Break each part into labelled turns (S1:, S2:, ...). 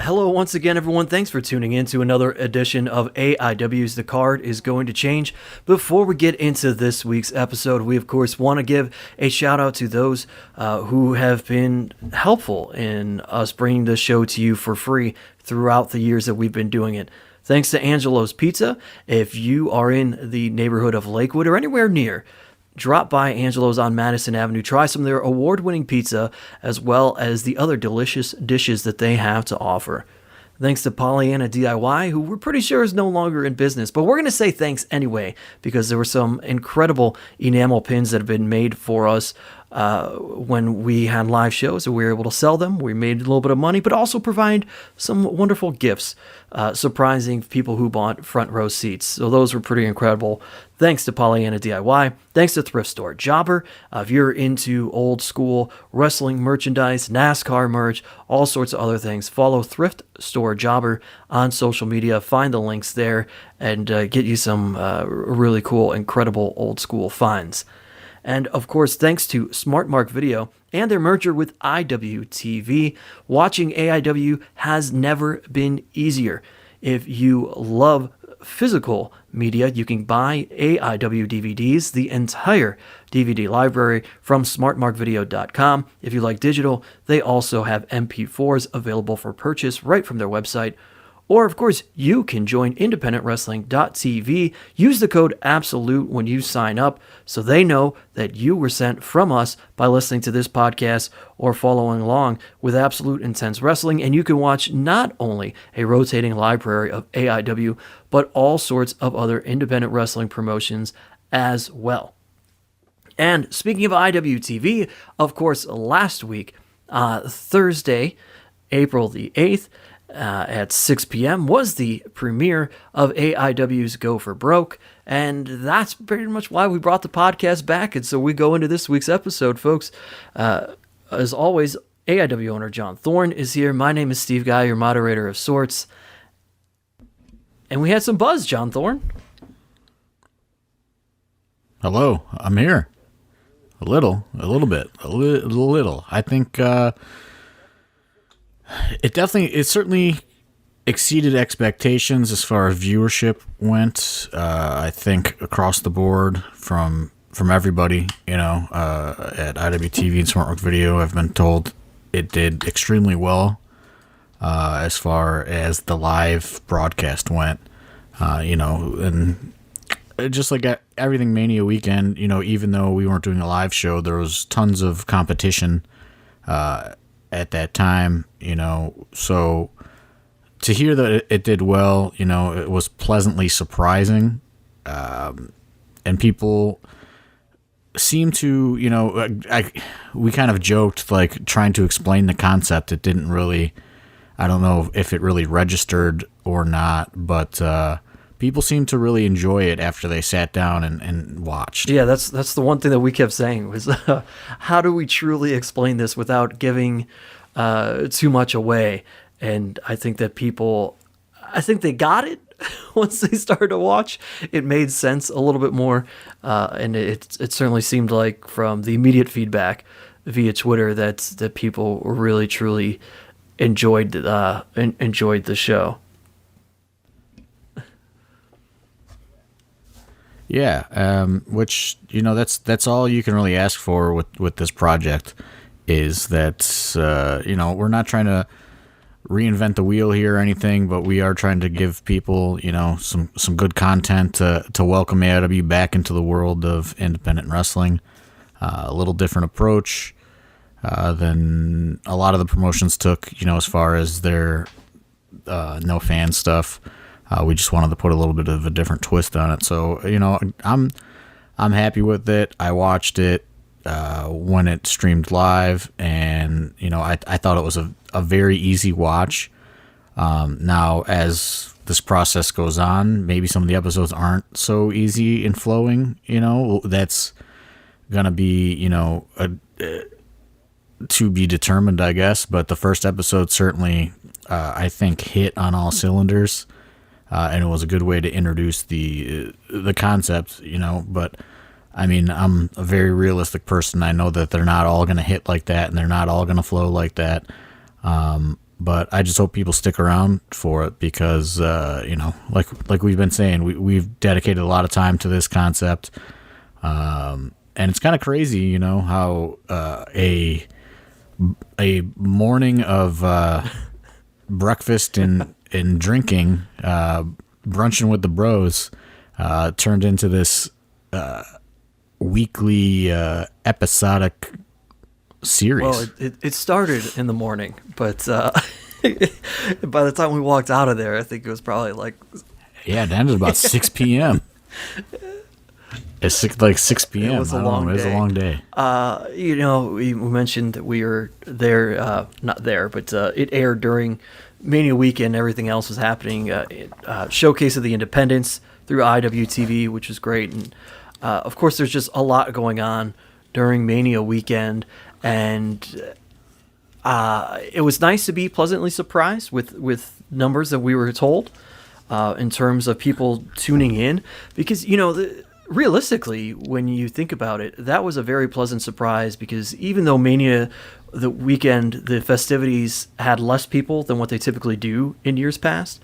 S1: Hello once again, everyone. Thanks for tuning in to another edition of AIW's The Card is Going to Change. Before we get into this week's episode, we of course want to give a shout out to those who have been helpful in us bringing this show to you for free throughout the years that we've been doing it. Thanks to Angelo's Pizza. If you are in the neighborhood of Lakewood or anywhere near, drop by Angelo's on Madison Avenue. Try some of their award-winning pizza as well as the other delicious dishes that they have to offer. Thanks to Pollyanna DIY, who we're pretty sure is no longer in business, but we're going to say thanks anyway because there were some incredible enamel pins that have been made for us when we had live shows, so we were able to sell them. We made a little bit of money, but also provide some wonderful gifts, surprising people who bought front row seats. So those were pretty incredible. Thanks to Pollyanna DIY. Thanks to Thrift Store Jobber. If you're into old school wrestling merchandise, NASCAR merch, all sorts of other things, follow Thrift Store Jobber on social media. Find the links there and get you some really cool, incredible old school finds. And of course, thanks to Smart Mark Video and their merger with IWTV, watching AIW has never been easier. If you love physical media, you can buy AIW DVDs, the entire DVD library from smartmarkvideo.com. If you like digital, they also have MP4s available for purchase right from their website. Or, of course, you can join independentwrestling.tv. Use the code ABSOLUTE when you sign up so they know that you were sent from us by listening to this podcast or following along with Absolute Intense Wrestling. And you can watch not only a rotating library of AIW, but all sorts of other independent wrestling promotions as well. And speaking of IWTV, of course, last week, Thursday, April the 8th, at 6 p.m. was the premiere of AIW's Go for Broke, and that's pretty much why we brought the podcast back. And so we go into this week's episode, folks. As always, AIW owner John Thorne is here. My name is Steve Guy, your moderator of sorts. And we had some buzz, John Thorne.
S2: Hello, I'm here. A little bit. I think it certainly exceeded expectations as far as viewership went. I think across the board from everybody, at IWTV and Smart Mark Video, I've been told it did extremely well as far as the live broadcast went. And just like everything Mania Weekend, even though we weren't doing a live show, there was tons of competition at that time, so to hear that it did well, it was pleasantly surprising, and people seem to, we kind of joked, like, trying to explain the concept. It didn't really, I don't know if it really registered or not, but people seemed to really enjoy it after they sat down and watched.
S1: Yeah, that's the one thing that we kept saying was, how do we truly explain this without giving too much away? And I think that they got it once they started to watch. It made sense a little bit more, and it certainly seemed like from the immediate feedback via Twitter that people really truly enjoyed the show.
S2: Yeah, which, that's all you can really ask for with this project, is that, we're not trying to reinvent the wheel here or anything, but we are trying to give people, some good content to welcome AIW back into the world of independent wrestling. A little different approach than a lot of the promotions took, as far as their no fan stuff. We just wanted to put a little bit of a different twist on it. So, I'm happy with it. I watched it when it streamed live, and, I thought it was a very easy watch. Now, as this process goes on, maybe some of the episodes aren't so easy and flowing, that's going to be, to be determined, I guess. But the first episode certainly, I think, hit on all cylinders. And it was a good way to introduce the concept, but I mean, I'm a very realistic person. I know that they're not all going to hit like that, and they're not all going to flow like that. but I just hope people stick around for it because, like we've been saying, we've dedicated a lot of time to this concept. And it's kind of crazy, how a morning of breakfast and drinking, brunching with the bros, turned into this weekly episodic series.
S1: Well, it started in the morning, but by the time we walked out of there, I think it was probably like...
S2: Yeah, it ended about 6 p.m. It's 6 p.m.
S1: It was a long day.
S2: It was a long day.
S1: We mentioned that we were there, not there, but it aired during Mania Weekend. Everything else was happening. Showcase of the Independents through IWTV, which was great. And, of course, there's just a lot going on during Mania Weekend. And it was nice to be pleasantly surprised with numbers that we were told in terms of people tuning in. Because, realistically, when you think about it, that was a very pleasant surprise because even though Mania, the weekend, the festivities had less people than what they typically do in years past,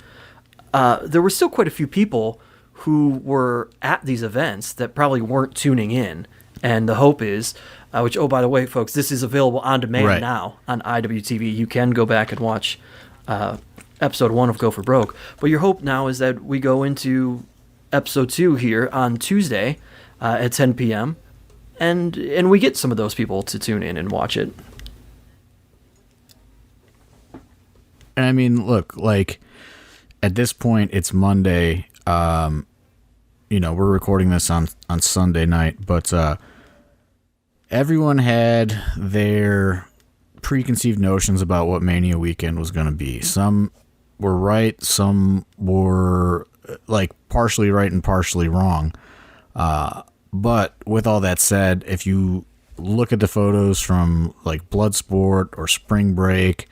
S1: there were still quite a few people who were at these events that probably weren't tuning in. And the hope is, which, oh, by the way, folks, this is available on demand now on IWTV. You can go back and watch episode 1 of Go for Broke. But your hope now is that we go into episode 2 here on Tuesday at 10 p.m. And we get some of those people to tune in and watch it.
S2: And I mean, look, like at this point, it's Monday. We're recording this on Sunday night, but everyone had their preconceived notions about what Mania Weekend was going to be. Some were right, some were like partially right and partially wrong. But with all that said, if you look at the photos from like Bloodsport or Spring Break,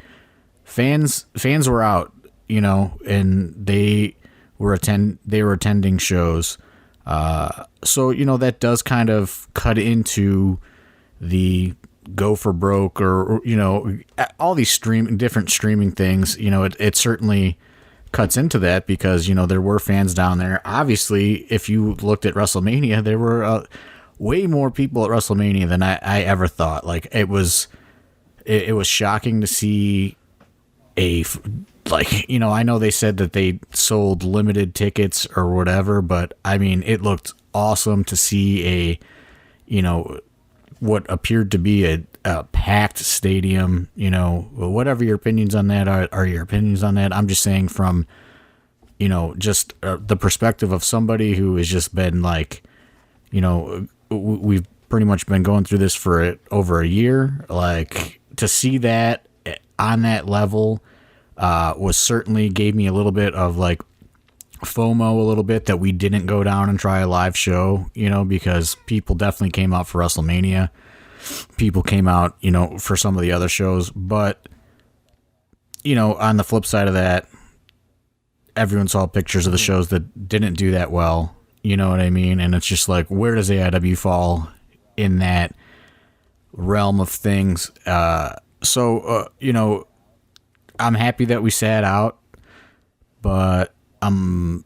S2: fans were out, and they were attending shows. So that does kind of cut into the Go for Broke or all these different streaming things. It certainly cuts into that because there were fans down there. Obviously, if you looked at WrestleMania, there were way more people at WrestleMania than I ever thought. Like it was shocking to see I know they said that they sold limited tickets or whatever, but I mean, it looked awesome to see what appeared to be a packed stadium. Whatever your opinions on that are your opinions on that. I'm just saying from, just the perspective of somebody who has just been like, we've pretty much been going through this for over a year. Like to see that on that level was certainly gave me a little bit of like FOMO a little bit that we didn't go down and try a live show, because people definitely came out for WrestleMania. People came out, for some of the other shows, but on the flip side of that, everyone saw pictures of the shows that didn't do that well. You know what I mean? And it's just like, where does AIW fall in that realm of things? I'm happy that we sat out, but I'm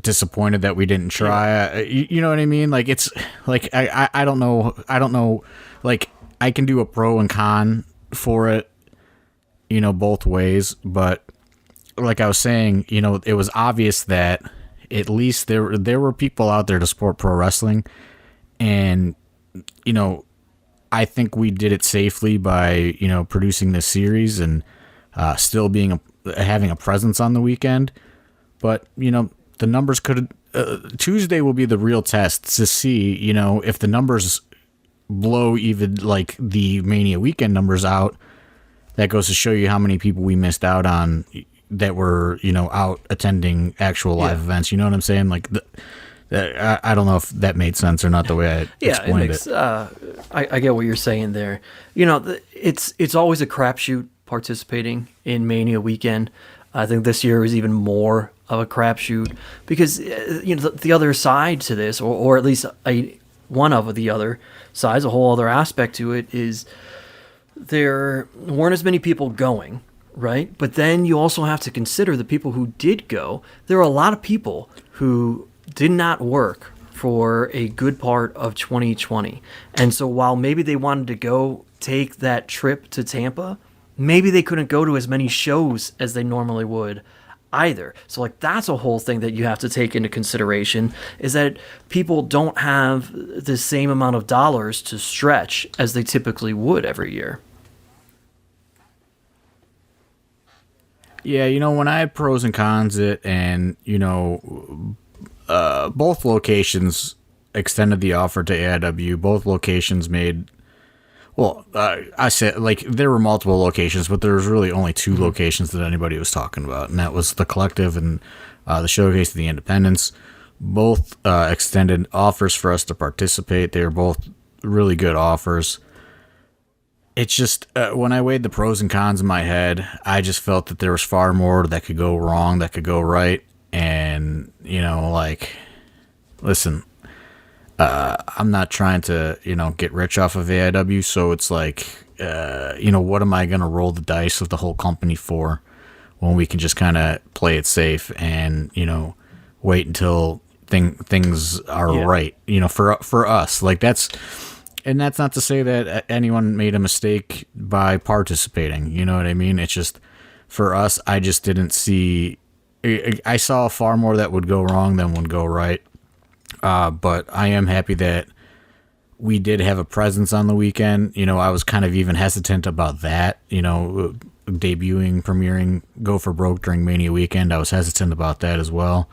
S2: disappointed that we didn't try. You know what I mean? Like it's like I don't know. Like I can do a pro and con for it, both ways. But like I was saying, it was obvious that at least there were people out there to support pro wrestling, and I think we did it safely by producing this series and still having a presence on the weekend. But the numbers could Tuesday will be the real test to see if the numbers blow even like the Mania Weekend numbers out. That goes to show you how many people we missed out on that were out attending actual live events. You know what I'm saying? Like I don't know if that made sense or not the way I explained it.
S1: I get what you're saying there. It's always a crapshoot participating in Mania Weekend. I think this year was even more of a crapshoot because the other side to this, or at least one of the other sides, a whole other aspect to it is there weren't as many people going right? But then you also have to consider the people who did go. There are a lot of people who did not work for a good part of 2020. And so while maybe they wanted to go take that trip to Tampa, maybe they couldn't go to as many shows as they normally would either. So like that's a whole thing that you have to take into consideration, is that people don't have the same amount of dollars to stretch as they typically would every year.
S2: Yeah, when I pros and cons it, and both locations extended the offer to AIW. Both locations made. Well, I said, like, there were multiple locations, but there was really only two locations that anybody was talking about, and that was the Collective and the Showcase of the Independents. Both extended offers for us to participate. They were both really good offers. It's just, when I weighed the pros and cons in my head, I just felt that there was far more that could go wrong, that could go right, and, listen, I'm not trying to, get rich off of AIW, so it's like, what am I going to roll the dice with the whole company for when we can just kind of play it safe and, wait until things are right, for us. Like that's not to say that anyone made a mistake by participating, you know what I mean? It's just, for us, I just didn't see, I saw far more that would go wrong than would go right. But I am happy that we did have a presence on the weekend. I was kind of even hesitant about that, debuting, premiering Go for Broke during Mania Weekend. I was hesitant about that as well.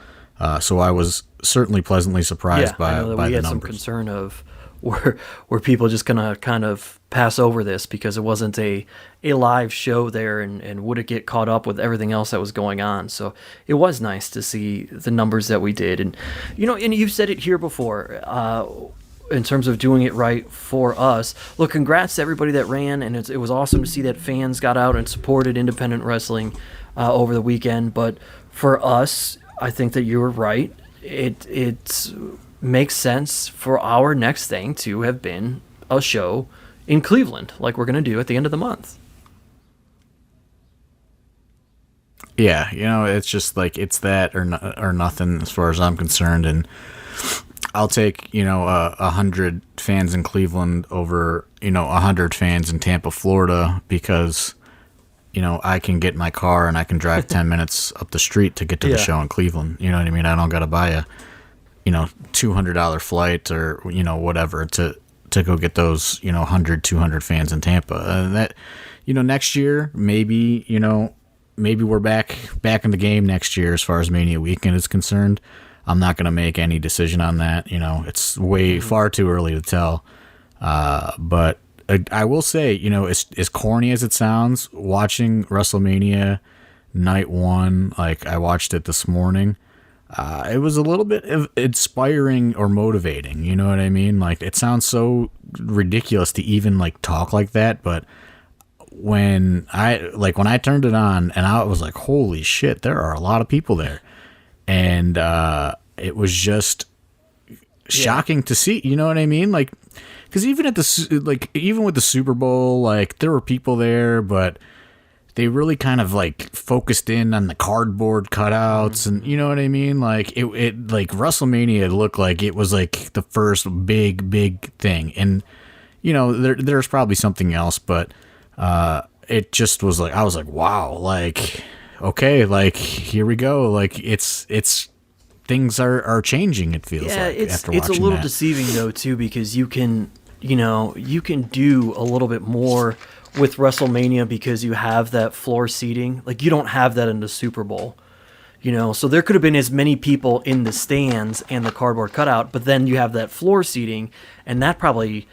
S2: So I was certainly pleasantly surprised by
S1: I know that
S2: by
S1: we
S2: the
S1: had
S2: numbers.
S1: some concern of were people just going to kind of pass over this because it wasn't a live show there, and would it get caught up with everything else that was going on. So it was nice to see the numbers that we did. And, and you've said it here before, in terms of doing it right for us. Look, congrats to everybody that ran, and it was awesome to see that fans got out and supported independent wrestling over the weekend. But for us, I think that you were right. It makes sense for our next thing to have been a show in Cleveland, like we're going to do at the end of the month.
S2: Yeah, it's just like, it's that or nothing as far as I'm concerned. And I'll take, 100 fans in Cleveland over, 100 fans in Tampa, Florida, because, I can get in my car and I can drive 10 minutes up the street to get to the show in Cleveland. You know what I mean? I don't got to buy a, $200 flight or, whatever to go get those, 100, 200 fans in Tampa. That, next year, maybe we're back in the game next year as far as Mania Weekend is concerned. I'm not going to make any decision on that. It's way far too early to tell. But I will say, as corny as it sounds, watching WrestleMania Night 1, like I watched it this morning, it was a little bit inspiring or motivating. You know what I mean? Like, it sounds so ridiculous to even like talk like that, but when I turned it on and I was like, holy shit, there are a lot of people there. And it was just shocking to see, you know what I mean? Like, because even with the Super Bowl, like there were people there, but they really kind of like focused in on the cardboard cutouts, and you know what I mean? Like it like WrestleMania looked like it was like the first big thing, and there's probably something else, but it just was like, I was like, wow, like, okay, like here we go, like it's things are changing. It feels like
S1: it's a little deceiving though too, because you can do a little bit more with WrestleMania because you have that floor seating. Like you don't have that in the Super Bowl, so there could have been as many people in the stands and the cardboard cutout, but then you have that floor seating, and that probably,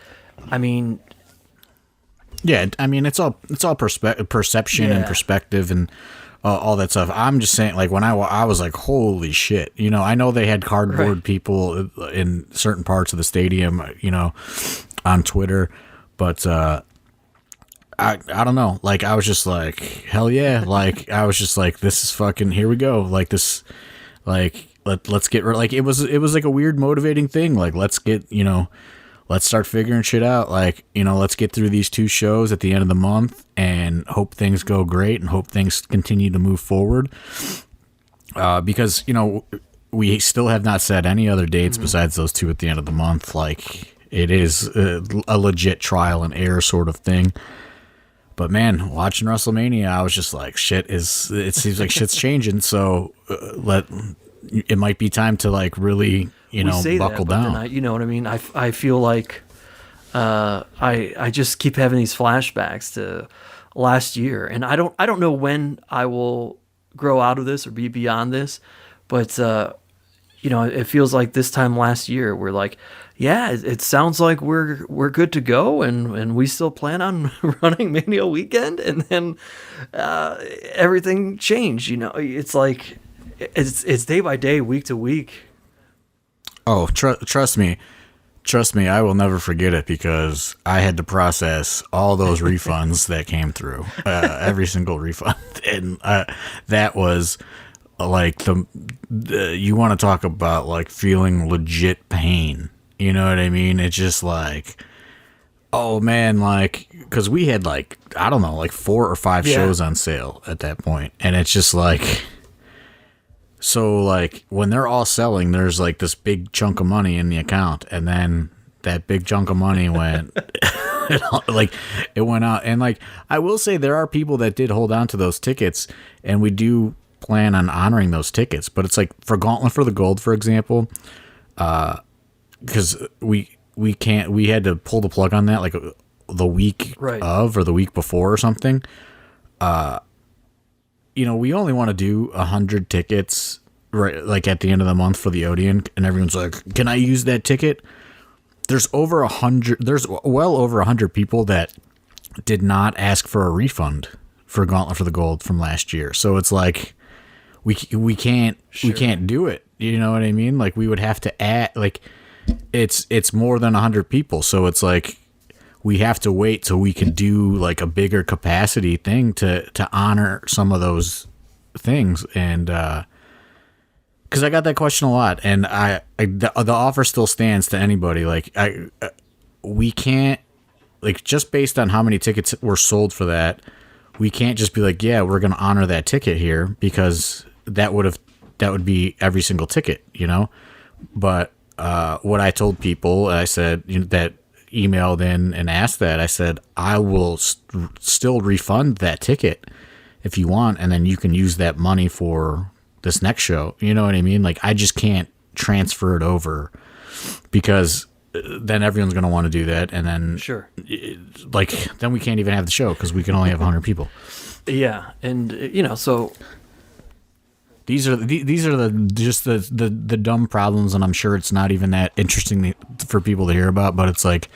S2: yeah, it's all perception and perspective and all that stuff. I'm just saying, like when I was like, holy shit, I know they had cardboard people in certain parts of the stadium, on Twitter, but I don't know, like I was just like, hell yeah, like I was just like, this is fucking, here we go, like this, like let's get like it was like a weird motivating thing, like let's get let's start figuring shit out. Like, let's get through these 2 shows at the end of the month and hope things go great and hope things continue to move forward. Because, we still have not set any other dates besides those 2 at the end of the month. Like, it is a legit trial and error sort of thing. But man, watching WrestleMania, I was just like, it seems like shit's changing. So it might be time to like really, buckle down.
S1: Then you know what I mean? I feel like I just keep having these flashbacks to last year, and I don't know when I will grow out of this or be beyond this, but it feels like this time last year we're like, yeah, it sounds like we're good to go, and we still plan on running Mania Weekend, and then everything changed. It's like it's day by day, week to week.
S2: Oh, trust me, I will never forget it, because I had to process all those refunds that came through, every single refund, and that was like you want to talk about like feeling legit pain. You know what I mean? It's just like, oh man, like, because we had like, I don't know, like 4 or 5 shows on sale at that point, and it's just like, so like when they're all selling, there's like this big chunk of money in the account, and then that big chunk of money went, like it went out, and like I will say there are people that did hold on to those tickets, and we do plan on honoring those tickets, but it's like for Gauntlet for the Gold, for example, because we had to pull the plug on that like the week of or the week before or something. We only want to do 100 tickets right like at the end of the month for the Odeon, and everyone's like, can I use that ticket? There's well over 100 people that did not ask for a refund for Gauntlet for the Gold from last year. So it's like we can't do it. You know what I mean? Like we would have to add, like, it's more than 100 people, so it's like we have to wait till we can do like a bigger capacity thing to honor some of those things. And because I got that question a lot, and the offer still stands to anybody. Like we can't, like, just based on how many tickets were sold for that, we can't just be like, yeah, we're going to honor that ticket here, because that would be every single ticket, But what I told people, I said, that emailed in and asked that, I said, I will still refund that ticket if you want, and then you can use that money for this next show. You know what I mean? Like, I just can't transfer it over, because then everyone's going to want to do that, and then then we can't even have the show because we can only have 100 people.
S1: Yeah, and so
S2: these are the dumb problems, and I'm sure it's not even that interesting for people to hear about, but it's like,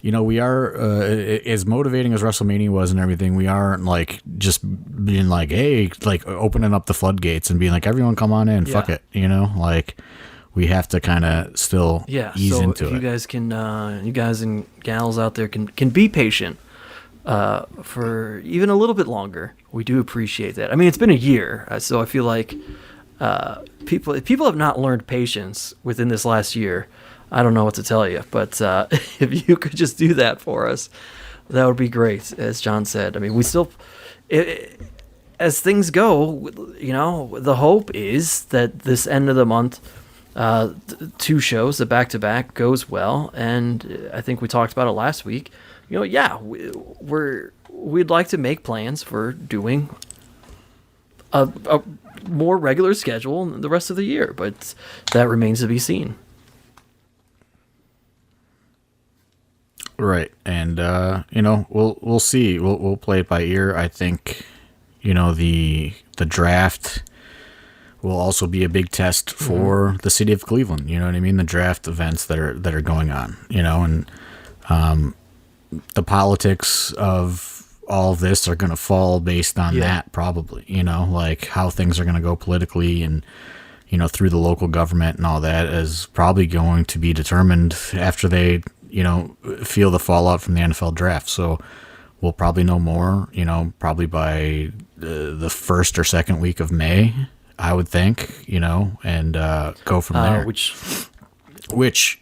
S2: we are as motivating as WrestleMania was and everything, we aren't like just being like, hey, like opening up the floodgates and being like, everyone come on in, fuck it, like we have to kind of still ease into it.
S1: You guys can, you guys and gals out there can be patient for even a little bit longer. We do appreciate that. I mean, it's been a year, so I feel like people have not learned patience within this last year. I don't know what to tell you, but if you could just do that for us, that would be great. As John said, I mean, we still, as things go, the hope is that this end of the month, 2 shows, the back-to-back, goes well, and I think we talked about it last week. We'd like to make plans for doing a more regular schedule the rest of the year, but that remains to be seen.
S2: Right, and we'll see. We'll play it by ear. I think the draft will also be a big test for the city of Cleveland. You know what I mean? The draft events that are going on. And the politics of all of this are going to fall based on that, probably. Like how things are going to go politically and through the local government and all that is probably going to be determined after they feel the fallout from the NFL draft. So we'll probably know more, probably by the first or second week of May, I would think, and go from there. Which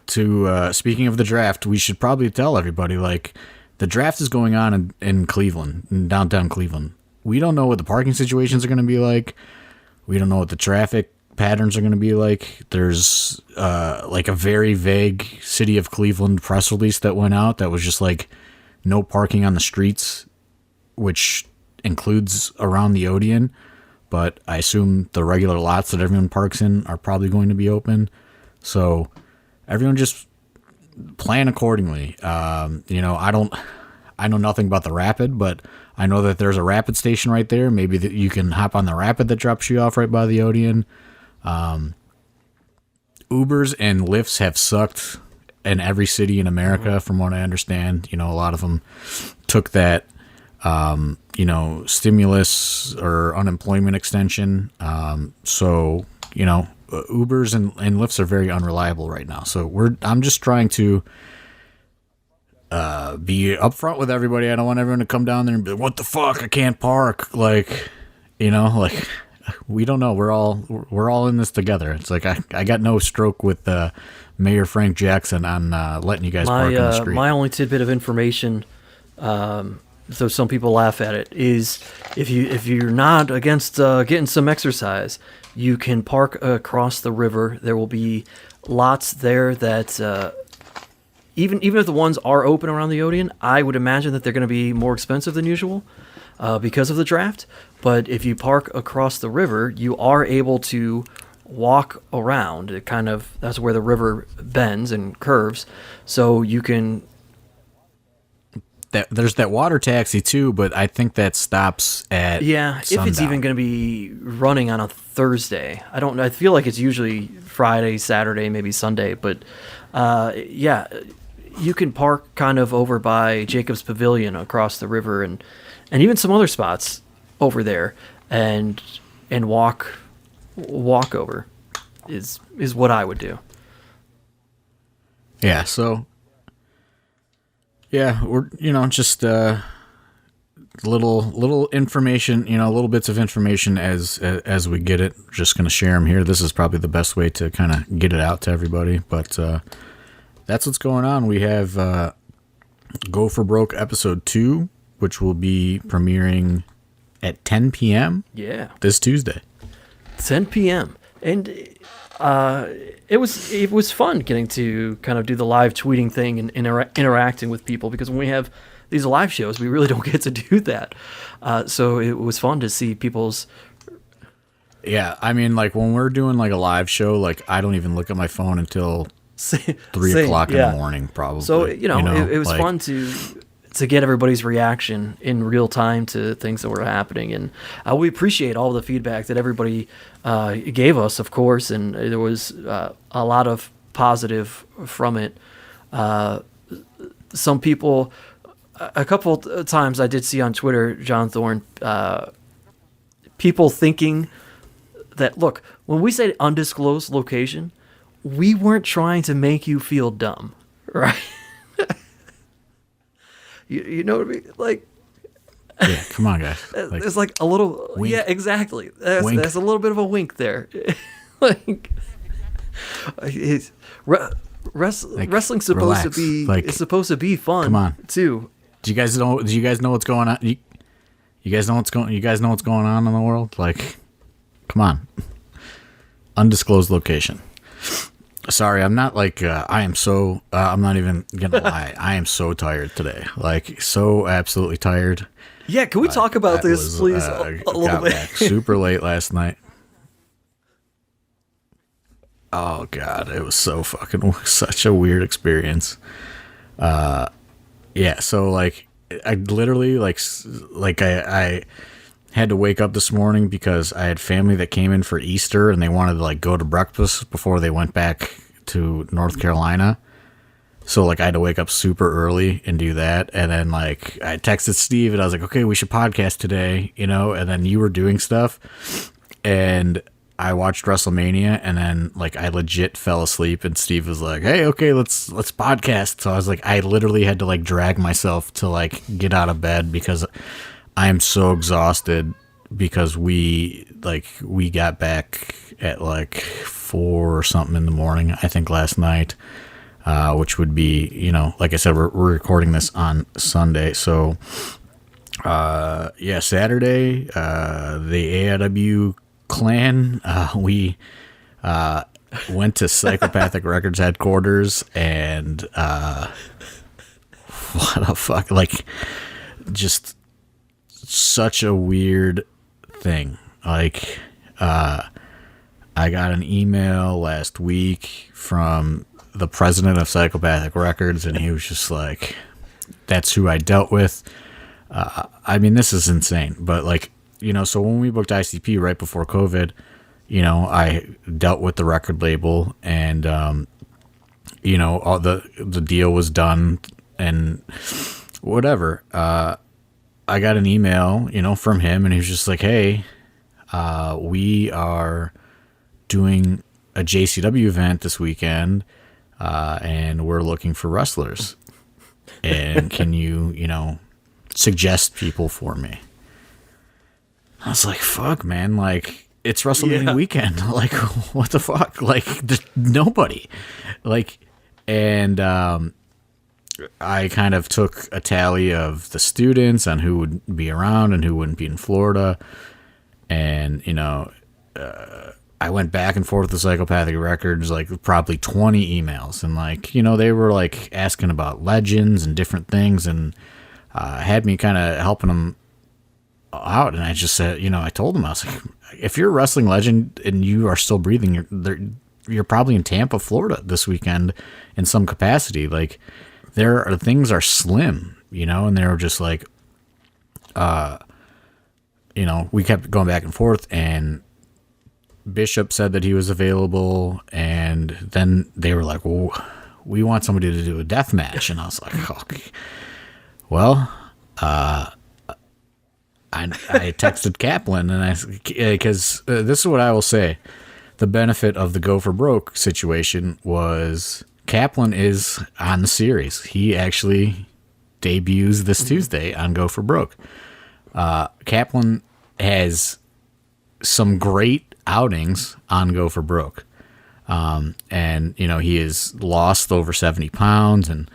S2: speaking of the draft, we should probably tell everybody, like, the draft is going on in Cleveland, in downtown Cleveland. We don't know what the parking situations are going to be like. We don't know what the traffic patterns are going to be like. There's like a very vague City of Cleveland press release that went out that was just like no parking on the streets, which includes around the Odeon. But I assume the regular lots that everyone parks in are probably going to be open. So everyone just plan accordingly. I know nothing about the Rapid, but I know that there's a Rapid station right there. Maybe that you can hop on the Rapid that drops you off right by the Odeon. Ubers and Lyfts have sucked in every city in America, from what I understand. A lot of them took that, stimulus or unemployment extension. So Ubers and Lyfts are very unreliable right now. So I'm just trying to be upfront with everybody. I don't want everyone to come down there and be like, what the fuck? I can't park. We don't know. We're all in this together. It's like I got no stroke with Mayor Frank Jackson on letting you guys park on the street.
S1: My only tidbit of information, so some people laugh at it, is if you're not against getting some exercise, you can park across the river. There will be lots there that even if the ones are open around the Odeon, I would imagine that they're going to be more expensive than usual because of the draft. But if you park across the river, you are able to walk around. That's where the river bends and curves, so you can.
S2: There's that water taxi too, but I think that stops at
S1: if
S2: sundown.
S1: it's even going to be running on a Thursday. I don't know. I feel like it's usually Friday, Saturday, maybe Sunday. But you can park kind of over by Jacob's Pavilion across the river, and even some other spots over there, and walk over is what I would do.
S2: Yeah. So. Yeah, we're just little information, little bits of information as we get it. Just gonna share them here. This is probably the best way to kind of get it out to everybody. But that's what's going on. We have Go for Broke episode 2, which will be premiering at 10 p.m.
S1: Yeah,
S2: this Tuesday.
S1: 10 p.m. and it was fun getting to kind of do the live tweeting thing and interacting with people, because when we have these live shows, we really don't get to do that. So it was fun to see people's.
S2: Yeah, I mean, like when we're doing like a live show, like I don't even look at my phone until 3 o'clock in the morning, probably.
S1: So it was fun to get everybody's reaction in real time to things that were happening, and we appreciate all the feedback that everybody gave us, of course, and there was a lot of positive from it. Some people, a couple times I did see on Twitter, John Thorne, people thinking that, look, when we say undisclosed location, we weren't trying to make you feel dumb, right? You know what I mean? Like,
S2: yeah, come on, guys.
S1: There's like a little,
S2: wink.
S1: Yeah, exactly. There's a little bit of a wink there. Like, wrestling's supposed to be. It's supposed to be fun.
S2: Come on,
S1: too.
S2: Do you guys know what's going on? You guys know what's going on in the world? Like, come on. Undisclosed location. Sorry, I'm not like I am so. I'm not even gonna lie. I am so tired today. Like, so absolutely tired.
S1: Yeah, can we talk about this, please, a little bit?
S2: Back super late last night. Oh God, it was so such a weird experience. Yeah. So like, I literally I had to wake up this morning because I had family that came in for Easter and they wanted to like go to breakfast before they went back to North Carolina. So like I had to wake up super early and do that. And then like I texted Steve and I was like, okay, we should podcast today, and then you were doing stuff and I watched Wrestlemania and then like I legit fell asleep and Steve was like, hey, okay, let's podcast. So I was like, I literally had to like drag myself to like get out of bed because I am so exhausted because we got back at like 4 or something in the morning, I think last night. which would be, like I said, we're recording this on Sunday. So, Saturday, the AIW clan, we went to Psychopathic Records headquarters, and what the fuck, like, just such a weird thing. Like, I got an email last week from the president of Psychopathic Records, and he was just like, that's who I dealt with. I mean, this is insane, but like, so when we booked ICP right before COVID, I dealt with the record label, and, all the deal was done and whatever. I got an email, from him, and he was just like, hey, we are doing a JCW event this weekend, and we're looking for wrestlers. And can you, suggest people for me? I was like, fuck, man, like, it's Wrestlemania weekend. Like, what the fuck? Like, nobody. Like, and I kind of took a tally of the students on who would be around and who wouldn't be in Florida. And, I went back and forth with Psychopathic Records, like probably 20 emails. And like, they were like asking about legends and different things, and had me kind of helping them out. And I just said, I told them, I was like, if you're a wrestling legend and you are still breathing, you're probably in Tampa, Florida this weekend in some capacity. Like, things are slim, and they were just like, we kept going back and forth, and Bishop said that he was available, and then they were like, well, we want somebody to do a death match. And I was like, okay. Well, I texted Kaplan, and because this is what I will say. The benefit of the Go for Broke situation was Kaplan is on the series. He actually debuts this Tuesday on Go for Broke. Kaplan has some great outings on Go for Broke. And, he has lost over 70 pounds. And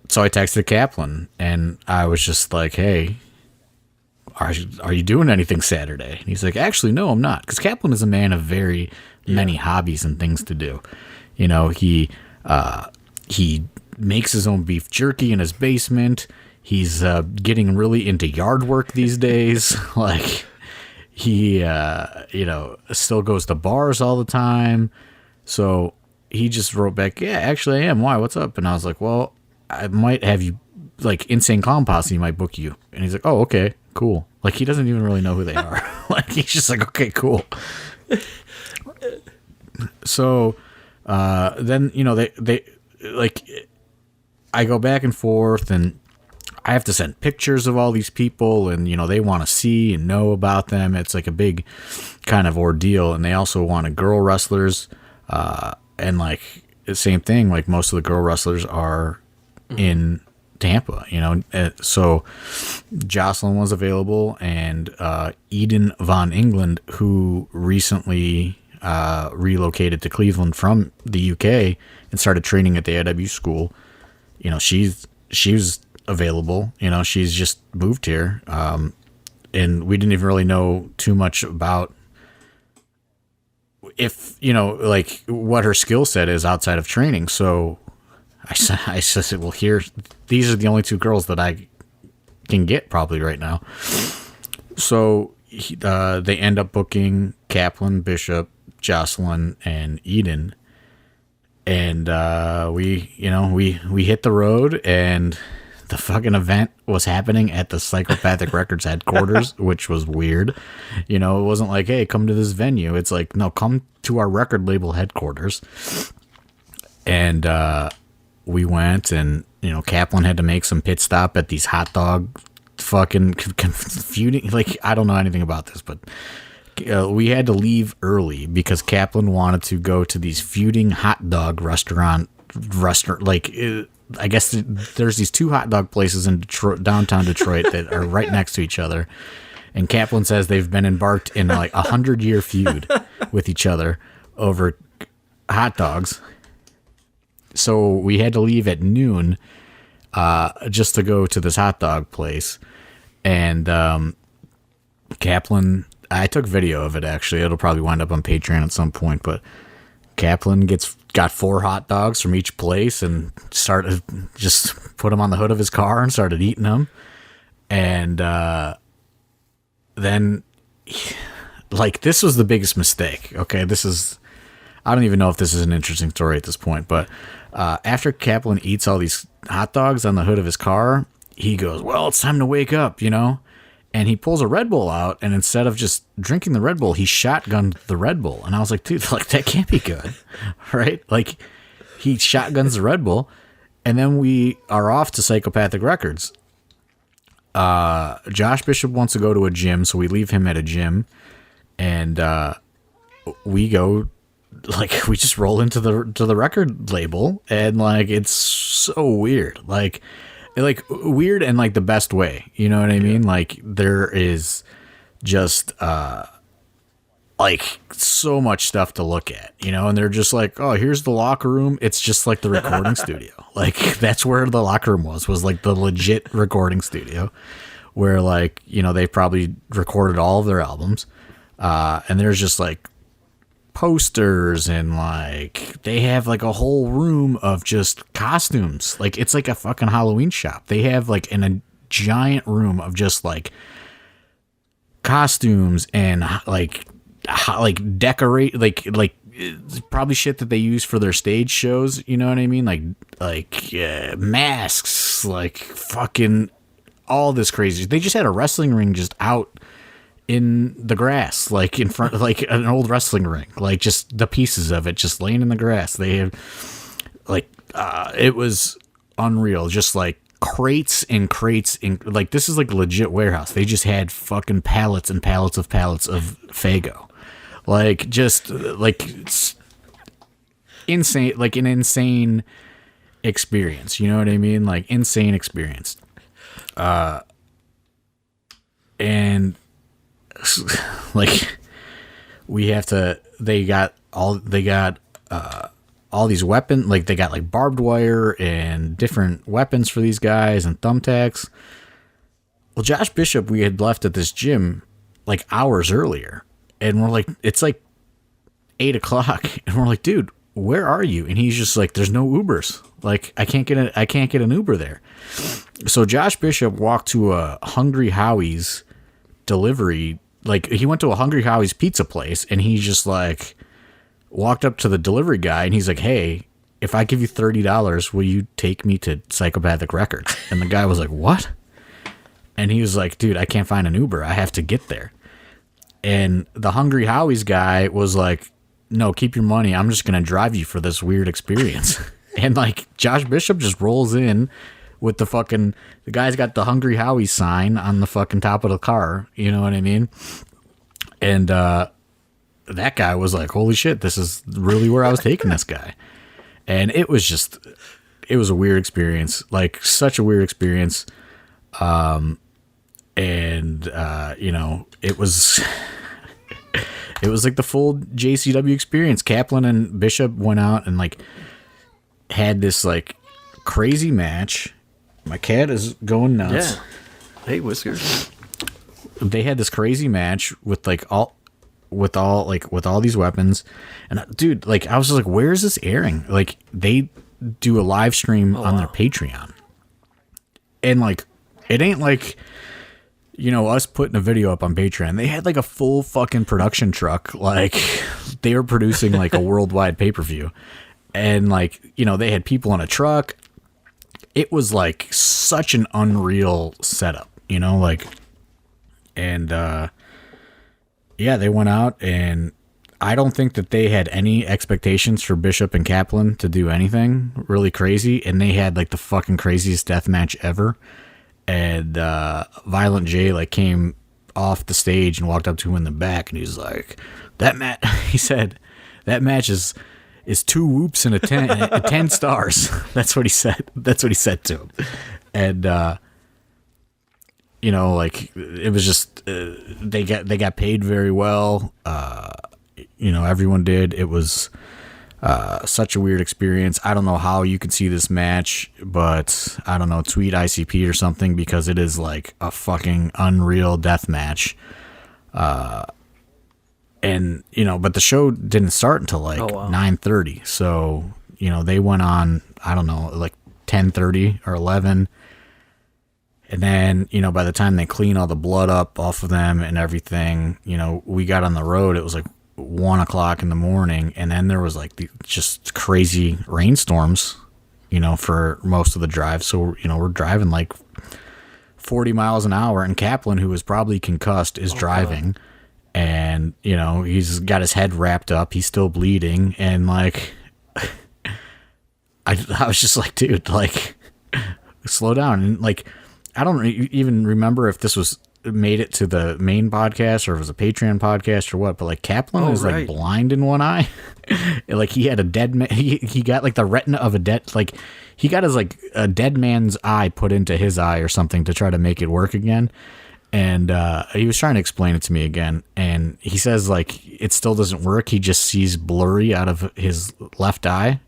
S2: so I texted Kaplan, and I was just like, hey, are you doing anything Saturday? And he's like, actually, no, I'm not. Because Kaplan is a man of very many hobbies and things to do. He makes his own beef jerky in his basement. He's getting really into yard work these days. Like, he, still goes to bars all the time. So he just wrote back, yeah, actually I am. Why? What's up? And I was like, well, I might have you, like, Insane Clown Posse might book you. And he's like, oh, okay, cool. Like, he doesn't even really know who they are. Like, he's just like, okay, cool. So then, they like, I go back and forth, and I have to send pictures of all these people, and, they want to see and know about them. It's like a big kind of ordeal. And they also wanted girl wrestlers. And like the same thing, like most of the girl wrestlers are in Tampa, so Jocelyn was available, and Eden Von England, who recently relocated to Cleveland from the UK and started training at the AIW school. She was available. She's just moved here, and we didn't even really know too much about if like what her skill set is outside of training. So I said, well, these are the only two girls that I can get probably right now. So they end up booking Kaplan, Bishop, Jocelyn, and Eden. And we hit the road, and the fucking event was happening at the Psychopathic Records headquarters, which was weird. It wasn't like, hey, come to this venue. It's like, no, come to our record label headquarters. And we went, and Kaplan had to make some pit stop at these hot dog fucking feuding. Like, I don't know anything about this, but we had to leave early because Kaplan wanted to go to these feuding hot dog restaurant. Like, I guess there's these two hot dog places in Detroit, downtown Detroit, that are right next to each other. And Kaplan says they've been embarked in like 100-year feud with each other over hot dogs. So we had to leave at noon just to go to this hot dog place. And Kaplan, I took video of it, actually. It'll probably wind up on Patreon at some point. But Kaplan got 4 hot dogs from each place and started just put them on the hood of his car and started eating them. And then, like, this was the biggest mistake. Okay, I don't even know if this is an interesting story at this point, but after Kaplan eats all these hot dogs on the hood of his car, he goes, well, it's time to wake up, and he pulls a Red Bull out, and instead of just drinking the Red Bull, he shotgunned the Red Bull. And I was like, dude, like, that can't be good, right? Like, he shotguns the Red Bull, and then we are off to Psychopathic Records. Josh Bishop wants to go to a gym, so we leave him at a gym, and we go, like, we just roll into the record label, and, like, it's so weird, like weird in, like, the best way, you know what I mean? Like, there is just like, so much stuff to look at, and they're just like, oh, here's the locker room. It's just like the recording studio. Like, that's where the locker room was like the legit recording studio where, like, they probably recorded all of their albums. And there's just, like, posters, and, like, they have, like, a whole room of just costumes. Like, it's like a fucking Halloween shop. They have, like, a giant room of just, like, costumes and, like decorate, like probably shit that they use for their stage shows, you know what I mean? Like masks, like fucking all this crazy. They just had a wrestling ring just out in the grass, like in front of, like, an old wrestling ring, like just the pieces of it just laying in the grass. They have, like, it was unreal. Just, like, crates and crates, like, this is like a legit warehouse. They just had fucking pallets and pallets of Faygo. Like, just, like, insane, like an insane experience. You know what I mean? Like, insane experience. And, like, they got all these weapons, like, they got, like, barbed wire and different weapons for these guys and thumbtacks. Well, Josh Bishop, we had left at this gym, like, hours earlier. And we're like, it's like 8 o'clock, and we're like, dude, where are you? And he's just like, there's no Ubers. Like, I can't get an Uber there. So Josh Bishop walked to a Hungry Howie's delivery. Like, he went to a Hungry Howie's pizza place, and he just, like, walked up to the delivery guy, and he's like, hey, if I give you $30, will you take me to Psychopathic Records? And the guy was like, what? And he was like, dude, I can't find an Uber. I have to get there. And the Hungry Howie's guy was like, no, keep your money. I'm just going to drive you for this weird experience. And, like, Josh Bishop just rolls in with the guy's got the Hungry Howie sign on the fucking top of the car. You know what I mean? And that guy was like, holy shit, this is really where I was taking this guy. And it was a weird experience, like, such a weird experience. It was like the full JCW experience. Kaplan and Bishop went out and, like, had this, like, crazy match. My cat is going nuts.
S1: Yeah. Hey, Whiskers.
S2: They had this crazy match with all these weapons. And, dude, like, I was just like, where is this airing? Like, they do a live stream on their Patreon. And, like, it ain't like, us putting a video up on Patreon. They had, like, a full fucking production truck. Like, they were producing, like, a worldwide pay-per-view. And, like, they had people on a truck. It was, like, such an unreal setup, like, and, yeah, they went out, and I don't think that they had any expectations for Bishop and Kaplan to do anything really crazy, and they had, like, the fucking craziest death match ever. And Violent J, like, came off the stage and walked up to him in the back, and he's like, he said, that match is 2 whoops and a 10 stars. That's what he said. That's what he said to him. And, like, it was just, they got paid very well. Everyone did. It was Such a weird experience. I don't know how you could see this match, but I don't know, tweet ICP or something, because it is like a fucking unreal death match. And, you know, but the show didn't start until like 9:30. So, you know, they went on, I don't know, like 10:30 or 11. And then, you know, by the time they clean all the blood up off of them and everything, you know, we got on the road. It was like 1 o'clock in the morning. And then there was like just crazy rainstorms, you know, for most of the drive. So, you know, we're driving like 40 miles an hour. And Kaplan, who was probably concussed, is driving. God. And, you know, he's got his head wrapped up. He's still bleeding. And, like, I was just like, dude, like, slow down. And, like, I don't even remember if this was made it to the main podcast or if it was a Patreon podcast or what. But, like, Kaplan is, like, blind in one eye. Like, he had a dead man. He got, like, the retina of a dead, like, he got his, like, a dead man's eye put into his eye or something to try to make it work again. And he was trying to explain it to me again, and he says, like, it still doesn't work. He just sees blurry out of his left eye.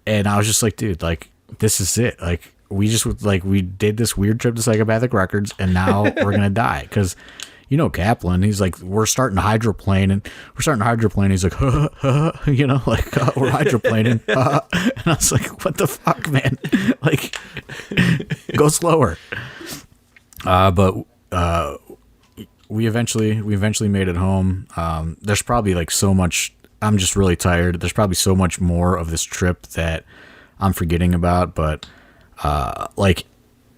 S2: And I was just like, dude, like, this is it. Like, we did this weird trip to Psychopathic Records, and now we're going to die. Because, you know, Kaplan, he's like, we're starting to hydroplane. He's like, you know, like, we're hydroplaning. And I was like, what the fuck, man? Like, go slower. But we eventually made it home. There's probably like so much, I'm just really tired. There's probably so much more of this trip that I'm forgetting about, but, like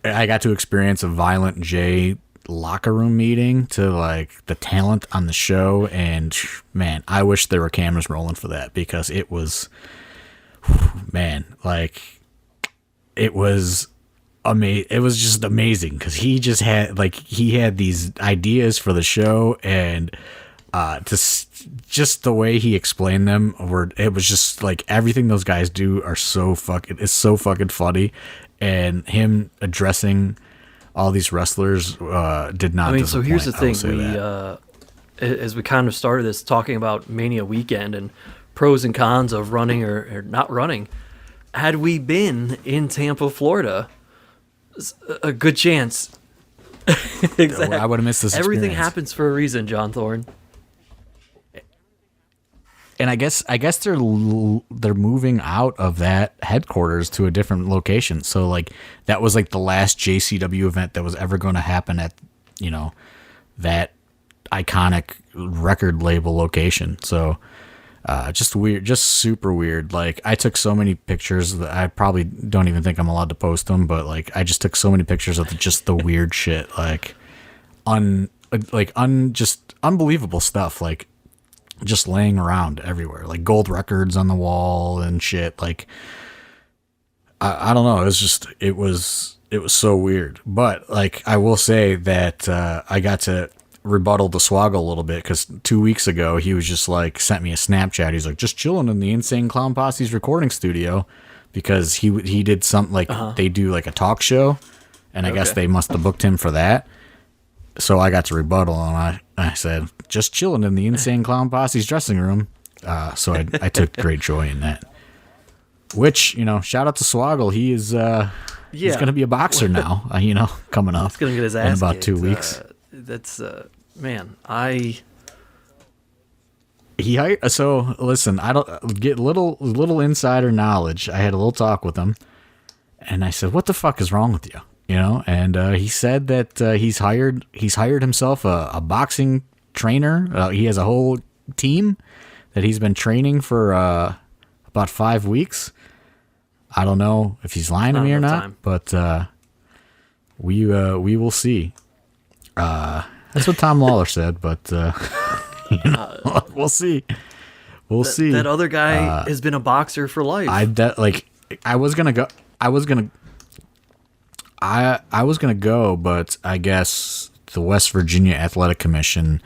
S2: I got to experience a Violent J locker room meeting to like the talent on the show. And man, I wish there were cameras rolling for that, because it was, man, like it was it was just amazing, because he just had these ideas for the show, and just the way he explained them it was just like everything those guys do is so fucking funny, and him addressing all these wrestlers did not.
S1: I mean, so here's the thing: as we kind of started this talking about Mania Weekend and pros and cons of running or not running, had we been in Tampa, Florida, a good chance. Exactly.
S2: I would have missed this experience.
S1: Everything happens for a reason, John Thorne.
S2: And I guess they're moving out of that headquarters to a different location. So like that was like the last JCW event that was ever going to happen at, you know, that iconic record label location. So just weird, just super weird. Like I took so many pictures that I probably don't even think I'm allowed to post them, but like I just took so many pictures of just the weird shit, just unbelievable stuff, like just laying around everywhere, like gold records on the wall and shit. Like I don't know, it was so weird. But like I will say that I got to rebuttal to Swaggle a little bit, because 2 weeks ago he was just like sent me a Snapchat. He's like, just chilling in the Insane Clown Posse's recording studio, because he did something like they do like a talk show, and I guess they must have booked him for that. So I got to rebuttal, and I said, just chilling in the Insane Clown Posse's dressing room. So I took great joy in that. Which, you know, shout out to Swaggle. He is he's going to be a boxer now. You know, coming up.
S1: He's going to get his ass
S2: in about
S1: kicked.
S2: 2 weeks.
S1: That's man,
S2: So listen, I don't get little insider knowledge. I had a little talk with him, and I said, "What the fuck is wrong with you?" You know, and he said that he's hired himself a boxing trainer. He has a whole team that he's been training for about 5 weeks. I don't know if he's lying to me or not, but we will see. That's what Tom Lawler said, but you know, we'll see. We'll see.
S1: That other guy has been a boxer for life.
S2: I was gonna go, but I guess the West Virginia Athletic Commission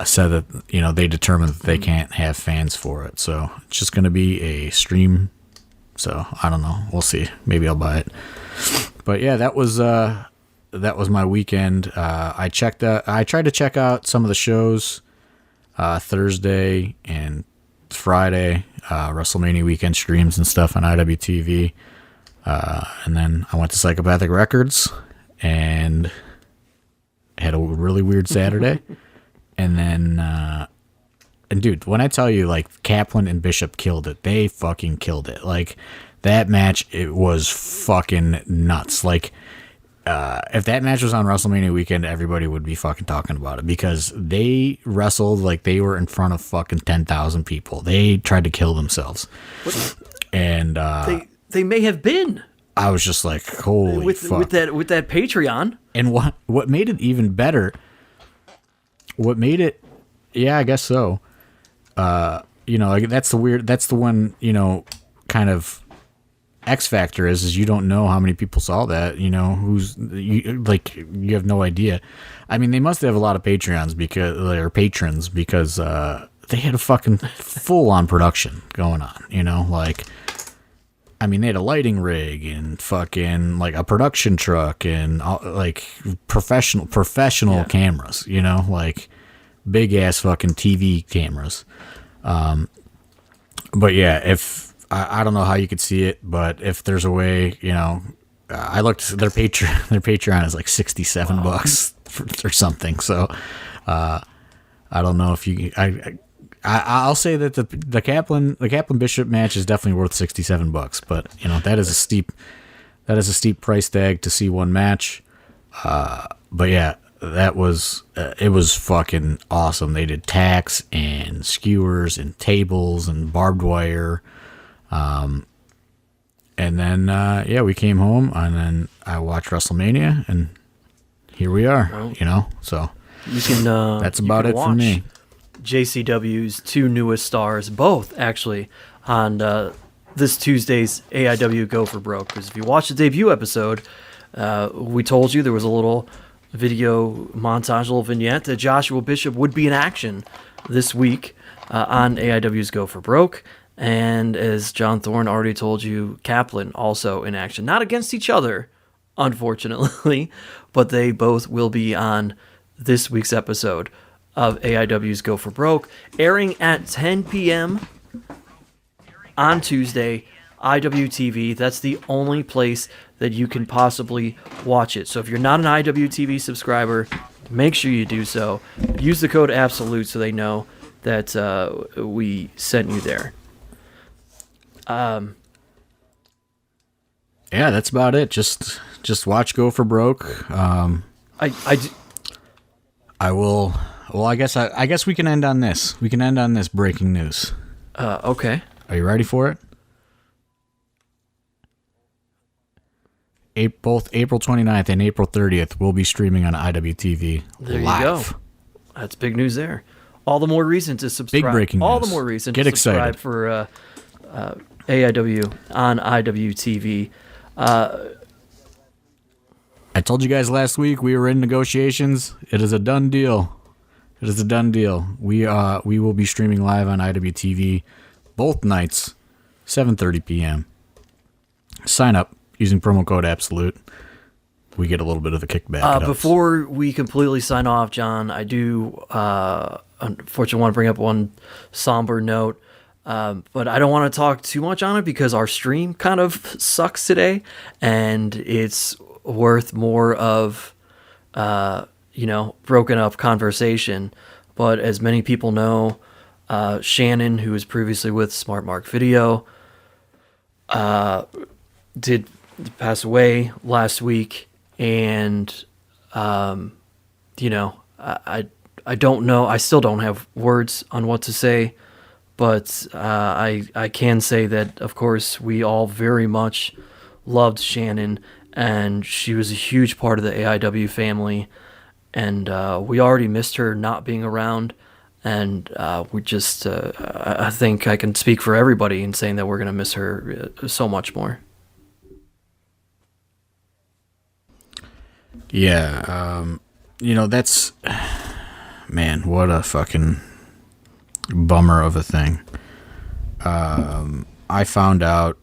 S2: said that, you know, they determined that they can't have fans for it, so it's just gonna be a stream. So I don't know. We'll see. Maybe I'll buy it. But yeah, that was my weekend. I tried to check out some of the shows Thursday and Friday, WrestleMania Weekend streams and stuff on IWTV. And then I went to Psychopathic Records and had a really weird Saturday. And then, and dude, when I tell you, like, Kaplan and Bishop killed it, they fucking killed it. Like, that match, it was fucking nuts. Like, if that match was on WrestleMania Weekend, everybody would be fucking talking about it because they wrestled like they were in front of fucking 10,000 people. They tried to kill themselves. And
S1: they may have been.
S2: I was just like, holy fuck.
S1: With that Patreon.
S2: And what made it even better, yeah, I guess so. Like, that's the one, kind of X factor is you don't know how many people saw that, you have no idea. I mean, they must have a lot of patrons because they had a fucking full on production going on, I mean, they had a lighting rig and fucking like a production truck and like professional cameras, like big ass fucking TV cameras. But yeah, if I don't know how you could see it, but if there's a way, I looked, their Patreon is like $67 or something. So, I don't know if I'll say that the Kaplan Bishop match is definitely worth $67, but that is a steep price tag to see one match. But yeah, that was it was fucking awesome. They did tacks and skewers and tables and barbed wire. And then we came home and then I watched WrestleMania and here we are. So
S1: you can
S2: that's about it for me.
S1: JCW's two newest stars, both actually, on this Tuesday's AIW Go for Broke. Because if you watch the debut episode, we told you there was a little video montage, a little vignette that Joshua Bishop would be in action this week on AIW's Go for Broke. And as John Thorne already told you, Kaplan also in action. Not against each other, unfortunately, but they both will be on this week's episode of AIW's Go for Broke, airing at 10 p.m. on Tuesday, IWTV. That's the only place that you can possibly watch it. So if you're not an IWTV subscriber, make sure you do so. Use the code ABSOLUTE so they know that we sent you there.
S2: Yeah, that's about it. Just watch Go for Broke. I will. Well, I guess we can end on this. We can end on this breaking news.
S1: Okay.
S2: Are you ready for it? Both April 29th and April 30th will be streaming on IWTV
S1: there
S2: live.
S1: You go. That's big news there. All the more reason to subscribe.
S2: Big breaking news.
S1: All the more reason
S2: Get
S1: to subscribe
S2: excited.
S1: For AIW on IWTV.
S2: I told you guys last week we were in negotiations. It is a done deal. We will be streaming live on IWTV both nights, 7:30 p.m. Sign up using promo code ABSOLUTE. We get a little bit of a kickback.
S1: Before we completely sign off, John, I do unfortunately want to bring up one somber note. But I don't want to talk too much on it because our stream kind of sucks today, and it's worth more of, broken up conversation. But as many people know, Shannon, who was previously with Smart Mark Video, did pass away last week, and I don't know. I still don't have words on what to say. But I can say that, of course, we all very much loved Shannon, and she was a huge part of the AIW family, and we already missed her not being around, and we just, I think I can speak for everybody in saying that we're going to miss her so much more.
S2: Yeah, that's, man, what a fucking bummer of a thing. I found out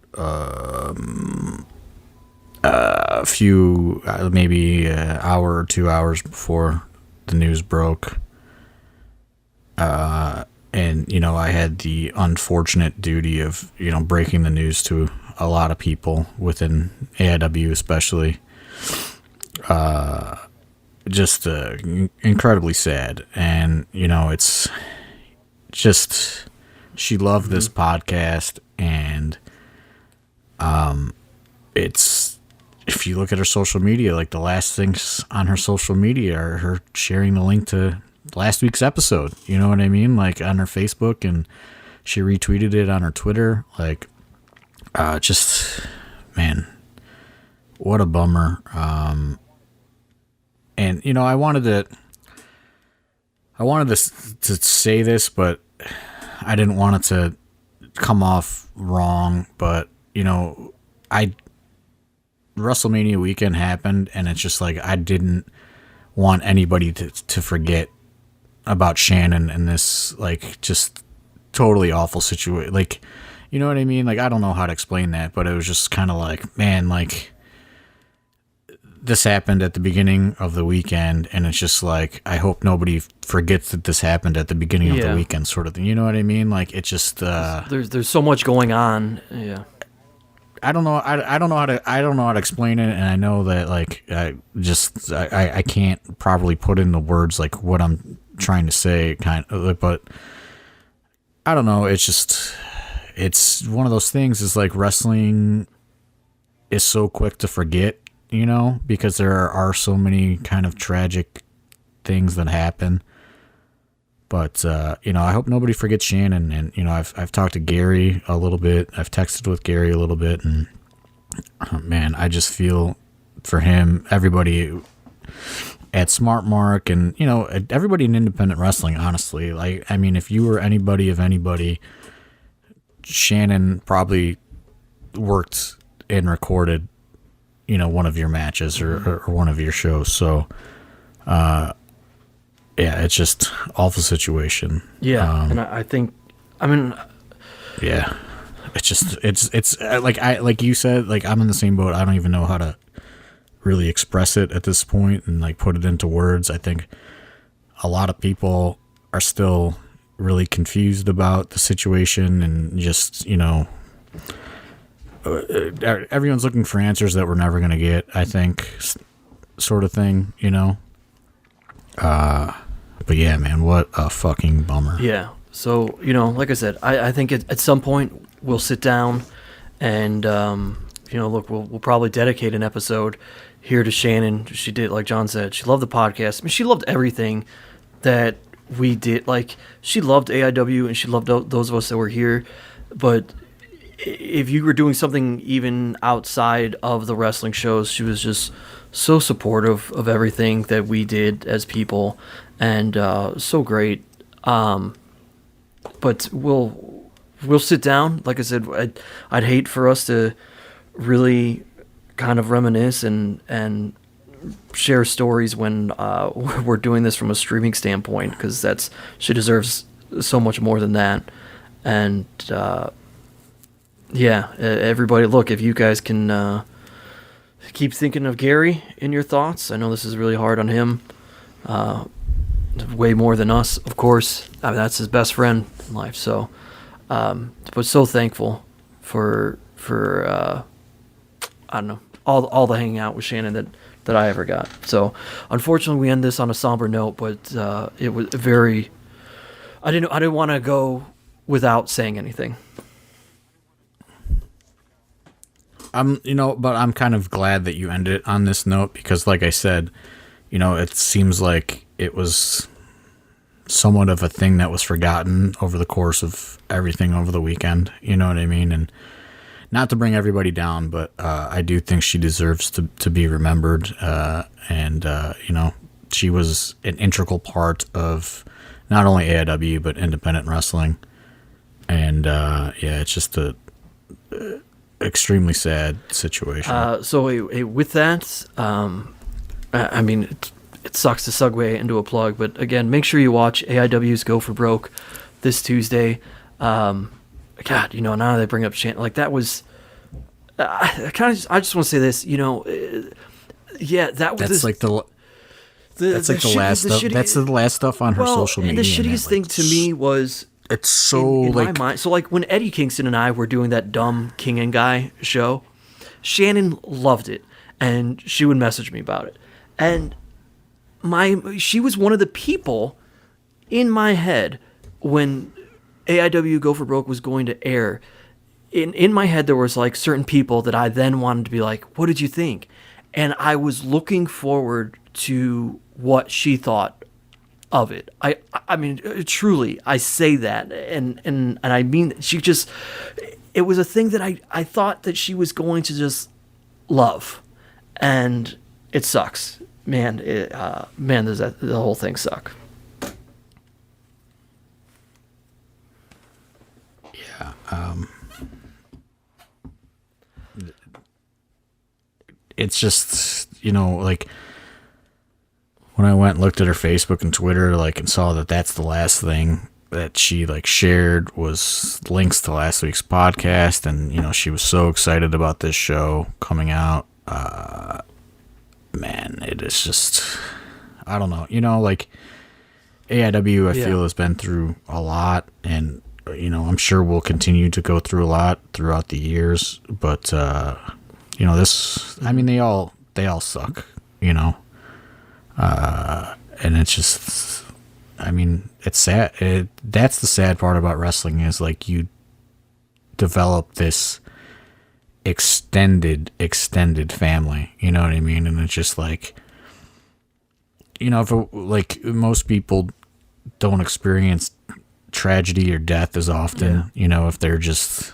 S2: a few, maybe an hour or 2 hours before the news broke. And I had the unfortunate duty of, breaking the news to a lot of people within AIW, especially. Just incredibly sad. And, it's just, she loved this podcast, and it's, if you look at her social media, like the last things on her social media are her sharing the link to last week's episode. You know what I mean? Like on her Facebook, and she retweeted it on her Twitter. Like, just, man, what a bummer. And, I wanted to say this, but I didn't want it to come off wrong. But, Wrestlemania Weekend happened, and it's just like I didn't want anybody to forget about Shannon and this, like, just totally awful situation. Like, you know what I mean? Like, I don't know how to explain that, but it was just kind of like, man, like, this happened at the beginning of the weekend, and it's just like, I hope nobody forgets that this happened at the beginning of the weekend, sort of thing. You know what I mean? Like, it's just
S1: there's so much going on. Yeah.
S2: I don't know. I don't know how to explain it, and I know that, like, I can't properly put in the words like what I'm trying to say, kind of. But I don't know. It's one of those things. Is like wrestling is so quick to forget, because there are so many kind of tragic things that happen. But, I hope nobody forgets Shannon. And, I've talked to Gary a little bit. I've texted with Gary a little bit. And, man, I just feel for him, everybody at Smart Mark and, everybody in independent wrestling, honestly. Like, I mean, if you were anybody of anybody, Shannon probably worked and recorded, one of your matches or one of your shows. So, yeah, it's just awful situation.
S1: Yeah, and I think,
S2: yeah, it's like you said, like I'm in the same boat. I don't even know how to really express it at this point and like put it into words. I think a lot of people are still really confused about the situation, and just, everyone's looking for answers that we're never going to get, I think, sort of thing, But yeah, man, what a fucking bummer.
S1: Yeah. So, like I said, I think at some point we'll sit down and, look, we'll probably dedicate an episode here to Shannon. She did, like John said, she loved the podcast. I mean, she loved everything that we did. Like, she loved AIW and she loved those of us that were here. But if you were doing something even outside of the wrestling shows, she was just so supportive of everything that we did as people. And so great. But we'll sit down. Like I said, I'd hate for us to really kind of reminisce and share stories when we're doing this from a streaming standpoint, because she deserves so much more than that. And yeah, everybody, look, if you guys can keep thinking of Gary in your thoughts. I know this is really hard on him. Way more than us, of course. I mean, that's his best friend in life. So, but so thankful for I don't know, all the hanging out with Shannon that I ever got. So, unfortunately, we end this on a somber note, but it was very. I didn't want to go without saying anything.
S2: But I'm kind of glad that you ended it on this note, because, like I said, it seems like it was somewhat of a thing that was forgotten over the course of everything over the weekend. You know what I mean? And not to bring everybody down, but I do think she deserves to be remembered. And she was an integral part of not only AIW, but independent wrestling. And yeah, it's just a extremely sad situation.
S1: So with that, I mean, it sucks to segue into a plug, but again, make sure you watch AIW's Go for Broke this Tuesday. God, now they bring up like that was. I just want to say this, yeah, that was.
S2: That's like the last stuff. That's the last stuff on her social media.
S1: And the shittiest thing to me was
S2: it's so
S1: in
S2: like
S1: my mind. So like when Eddie Kingston and I were doing that dumb King and Guy show, Shannon loved it, and she would message me about it. And she was one of the people in my head when AIW Go for Broke was going to air. In my head, there was like certain people that I then wanted to be like, what did you think? And I was looking forward to what she thought of it. I mean, truly, I say that, and I mean, it was a thing that I thought that she was going to just love, and it sucks, man. Does the whole thing suck?
S2: Yeah. It's just, like when I went and looked at her Facebook and Twitter, like, and saw that that's the last thing that she like shared was links to last week's podcast, and she was so excited about this show coming out. Man, it is just, I don't know, like AIW, I feel, has been through a lot, and I'm sure we'll continue to go through a lot throughout the years, but this, I mean, they all suck, and it's just, I mean, it's sad. That's the sad part about wrestling, is like you develop this extended family, you know what I mean? And it's just like, like most people don't experience tragedy or death as often, if they're just,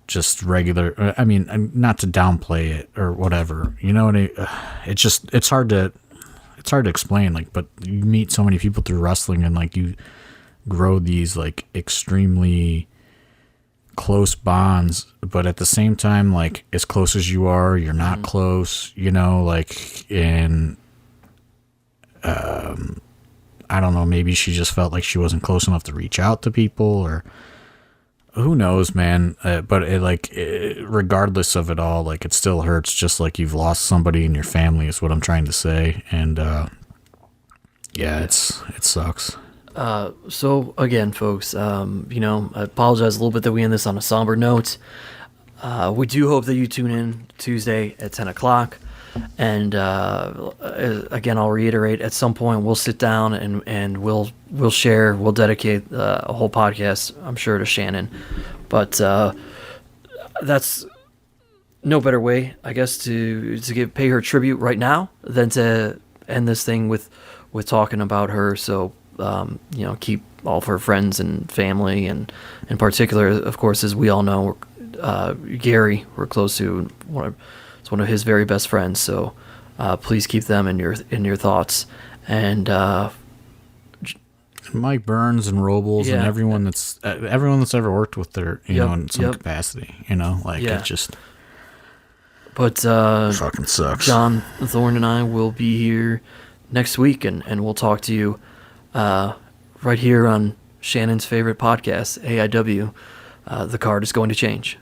S2: just regular. I mean, not to downplay it or whatever, it's hard to explain, like, but you meet so many people through wrestling, and like you grow these like extremely close bonds, but at the same time, like, as close as you are, you're not close, like, and I don't know, maybe she just felt like she wasn't close enough to reach out to people, or who knows, man. But regardless of it all, like, it still hurts, just like you've lost somebody in your family, is what I'm trying to say. And it sucks.
S1: So again, folks, I apologize a little bit that we end this on a somber note. We do hope that you tune in Tuesday at 10 o'clock. And again, I'll reiterate, at some point we'll sit down and we'll dedicate a whole podcast, I'm sure, to Shannon. But that's no better way, I guess, to pay her tribute right now than to end this thing with talking about her. So keep all of her friends and family, and in particular, of course, as we all know, Gary, we're close to one of his very best friends. So please keep them in your thoughts. And
S2: Mike Burns and Robles and everyone that's ever worked with her, in some capacity, it just.
S1: But
S2: fucking sucks.
S1: John Thorne and I will be here next week, and we'll talk to you right here on Shannon's favorite podcast, AIW. The card is going to change.